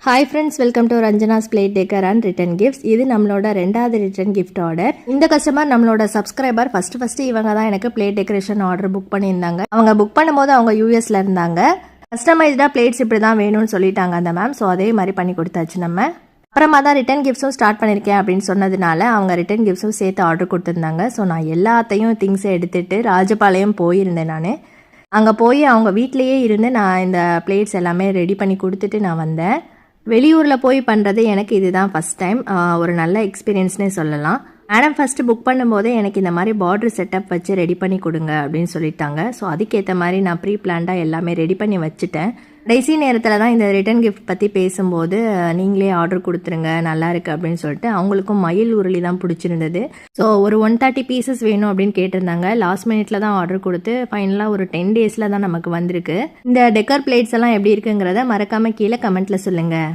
Hi friends, welcome to Ranjana's plate decor and return gifts. இது நம்மளோட ரெண்டாவது ரிட்டன் கிஃப்ட் ஆர்டர். இந்த கஸ்டமர் நம்மளோட சப்ஸ்கிரைபர். ஃபர்ஸ்ட் இவங்க தான் எனக்கு பிளேட் டெக்கரேஷன் ஆர்டர் புக் பண்ணியிருந்தாங்க. அவங்க புக் பண்ணும்போது அவங்க யூஎஸ்ல இருந்தாங்க. கஸ்டமைஸ்டாக பிளேட்ஸ் இப்படி தான் வேணும்னு சொல்லிட்டாங்க அந்த மேம். ஸோ அதே மாதிரி பண்ணி கொடுத்தாச்சு நம்ம. அப்புறமா தான் ரிட்டன் கிஃப்ட்ஸும் ஸ்டார்ட் பண்ணியிருக்கேன் அப்படின்னு சொன்னதுனால அவங்க ரிட்டன் கிஃப்ட்ஸும் சேர்த்து ஆர்டர் கொடுத்துருந்தாங்க. ஸோ நான் எல்லாத்தையும் திங்ஸை எடுத்துகிட்டு ராஜபாளையம் போயிருந்தேன். நான் அங்கே போய் அவங்க வீட்லேயே இருந்து நான் இந்த பிளேட்ஸ் எல்லாமே ரெடி பண்ணி கொடுத்துட்டு நான் வந்தேன். வெளியூரில் போய் பண்ணுறது எனக்கு இதுதான் ஃபஸ்ட் டைம். ஒரு நல்ல எக்ஸ்பீரியன்ஸ்னே சொல்லலாம். மேடம் ஃபஸ்ட்டு புக் பண்ணும்போதே எனக்கு இந்த மாதிரி பார்டர் செட்டப் வச்சு ரெடி பண்ணி கொடுங்க அப்படின்னு சொல்லிட்டாங்க. ஸோ அதுக்கேற்ற மாதிரி நான் ப்ரீ பிளான்டாக எல்லாமே ரெடி பண்ணி வச்சுட்டேன். கடைசி நேரத்தில் தான் இந்த ரிட்டன் கிஃப்ட் பற்றி பேசும்போது நீங்களே ஆர்டர் கொடுத்துருங்க நல்லா இருக்குது அப்படின்னு சொல்லிட்டு அவங்களுக்கும் மயில் உருளி தான் பிடிச்சிருந்தது. ஸோ ஒரு 130 பீசஸ் வேணும் அப்படின்னு கேட்டிருந்தாங்க. லாஸ்ட் மினிட்ல தான் ஆர்டர் கொடுத்து ஃபைனலாக ஒரு 10 டேஸில் தான் நமக்கு வந்திருக்கு. இந்த டெக்கர் பிளேட்ஸ் எல்லாம் எப்படி இருக்குங்கிறத மறக்காமல் கீழே கமெண்ட்டில் சொல்லுங்கள்.